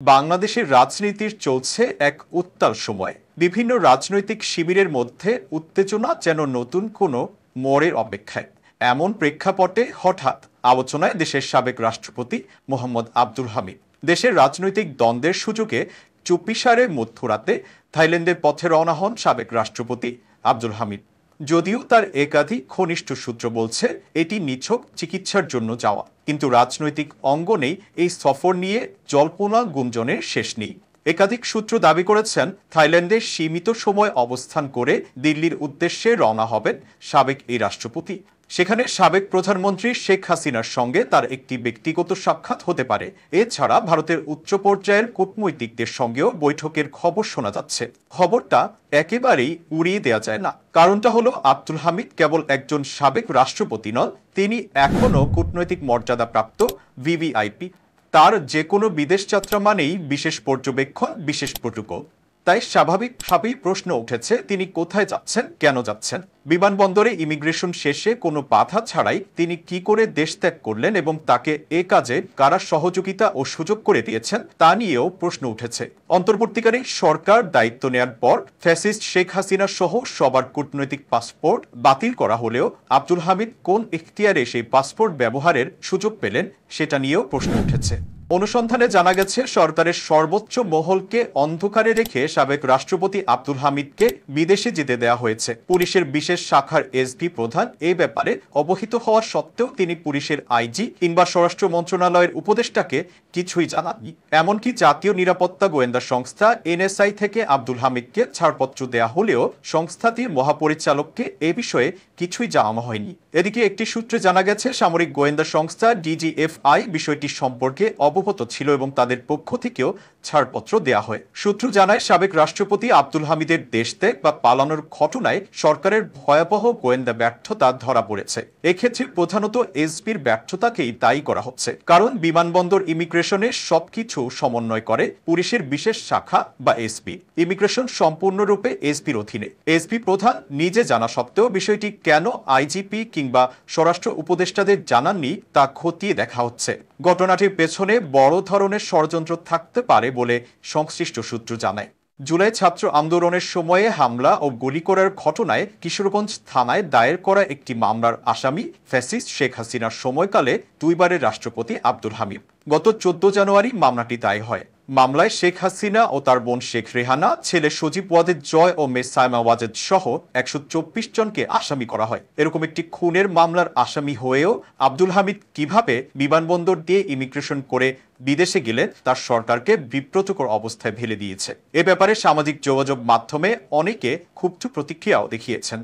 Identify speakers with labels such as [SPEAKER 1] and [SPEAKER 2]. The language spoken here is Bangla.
[SPEAKER 1] বাংলাদেশের রাজনীতির চলছে এক উত্তাল সময়। বিভিন্ন রাজনৈতিক শিবিরের মধ্যে উত্তেজনা যেন নতুন কোনো মোড়ের অপেক্ষায়। এমন প্রেক্ষাপটে হঠাৎ আলোচনায় দেশের সাবেক রাষ্ট্রপতি মোহাম্মদ আব্দুল হামিদ। দেশের রাজনৈতিক দ্বন্দ্বের সুযোগে চুপিসারে মধ্যরাতে থাইল্যান্ডের পথে রওনা হন সাবেক রাষ্ট্রপতি আব্দুল হামিদ। যদিও তার একাধিক ঘনিষ্ঠ সূত্র বলছে এটি নিছক চিকিৎসার জন্য যাওয়া, কিন্তু রাজনৈতিক অঙ্গনেই এই সফর নিয়ে জল্পনা গুঞ্জনের শেষ নেই। একাধিক সূত্র দাবি করেছেন থাইল্যান্ডে সীমিত সময় অবস্থান করে দিল্লির উদ্দেশ্যে রওনা হবেন সাবেক এই রাষ্ট্রপতি। সেখানে সাবেক প্রধানমন্ত্রী শেখ হাসিনার সঙ্গে তার একটি ব্যক্তিগত সাক্ষাৎ হতে পারে। এছাড়া ভারতের উচ্চ পর্যায়ের কূটনৈতিকদের সঙ্গেও বৈঠকের খবর শোনা যাচ্ছে। খবরটা একেবারেই উড়িয়ে দেওয়া যায় না। কারণটা হলো আব্দুল হামিদ কেবল একজন সাবেক রাষ্ট্রপতি নন, তিনি এখনও কূটনৈতিক মর্যাদাপ্রাপ্ত ভিভিআইপি। তার যে কোনো বিদেশ যাত্রা মানেই বিশেষ পর্যবেক্ষণ, বিশেষ প্রোটোকল। তাই স্বাভাবিকভাবেই প্রশ্ন উঠেছে তিনি কোথায় যাচ্ছেন, কেন যাচ্ছেন। বিমানবন্দরে ইমিগ্রেশন শেষে কোনো বাধা ছাড়াই তিনি কি করে দেশ ত্যাগ করলেন এবং তাকে এ কাজে কারা সহযোগিতা ও সুযোগ করে দিয়েছেন তা নিয়েও প্রশ্ন উঠেছে। অন্তর্বর্তীকালীন সরকার দায়িত্ব নেয়ার পর ফ্যাসিস্ট শেখ হাসিনা সহ সবার কূটনৈতিক পাসপোর্ট বাতিল করা হলেও আব্দুল হামিদ কোন ইখতিয়ারে সেই পাসপোর্ট ব্যবহারের সুযোগ পেলেন সেটা নিয়েও প্রশ্ন উঠেছে। অনুসন্ধানে জানা গেছে সরকারের সর্বোচ্চ মহলকে অন্ধকারে রেখে সাবেক রাষ্ট্রপতি আব্দুল হামিদকে বিদেশে যেতে দেওয়া হয়েছে। পুলিশের বিশেষ শাখার এসপি প্রধান এই ব্যাপারে অবহিত হওয়ার সত্ত্বেও তিনি পুলিশের আইজি কিংবা স্বরাষ্ট্র মন্ত্রণালয়ের উপদেষ্টাকে কিছুই জানাননি। এমনকি জাতীয় নিরাপত্তা গোয়েন্দা সংস্থা এনএসআই থেকে আব্দুল হামিদকে ছাড়পত্র দেয়া হলেও সংস্থাটির মহাপরিচালককে এ বিষয়ে কিছুই জানানো হয়নি। এদিকে একটি সূত্রে জানা গেছে সামরিক গোয়েন্দা সংস্থা ডিজিএফআই বিষয়টি সম্পর্কে অবগত ছিল এবং তাদের পক্ষ থেকেও ছাড়পত্র দেয়া হয়। সূত্র জানায় সাবেক রাষ্ট্রপতি আব্দুল হামিদের দেশ ত্যাগ বা পালানোর ঘটনায় সরকারের ভয়াবহ গোয়েন্দা ব্যর্থতা ধরা পড়েছে। এক্ষেত্রে প্রধানত এসপির ব্যর্থতাকেই দায়ী করা হচ্ছে, কারণ বিমানবন্দর ইমিগ্রেশনে সবকিছু সমন্বয় করে পুলিশের বিশেষ শাখা বা এসপি। ইমিগ্রেশন সম্পূর্ণরূপে এসপির অধীনে। এসপি প্রধান নিজে জানা সত্ত্বেও বিষয়টি কেন আইজিপি কিংবা স্বরাষ্ট্র উপদেষ্টাদের জানাননি তা খতিয়ে দেখা হচ্ছে। ঘটনাটির পেছনে বড় ধরনের ষড়যন্ত্র থাকতে পারে বলে সংশ্লিষ্ট সূত্র জানায়। জুলাই ছাত্র আন্দোলনের সময়ে হামলা ও গুলি করার ঘটনায় কিশোরগঞ্জ থানায় দায়ের করা একটি মামলার আসামি ফ্যাসিস্ট শেখ হাসিনার সময়কালে দুইবারের রাষ্ট্রপতি আব্দুল হামিদ। গত 14 জানুয়ারি মামলাটি দায়ের হয়। মামলায় শেখ হাসিনা ও তার বোন শেখ রেহানা, ছেলে সজীব ওয়াজেদ জয় ও মেয়ে সাইমা ওয়াজেদ সহ 124 জনকে আসামি করা হয়। এরকম একটি খুনের মামলার আসামি হয়েও আব্দুল হামিদ কিভাবে বিমানবন্দর দিয়ে ইমিগ্রেশন করে বিদেশে গেলেন তার সরকারকে বিব্রতকর অবস্থায় ফেলে দিয়েছে। এ ব্যাপারে সামাজিক যোগাযোগ মাধ্যমে অনেকে ক্ষুব্ধ প্রতিক্রিয়াও দেখিয়েছেন।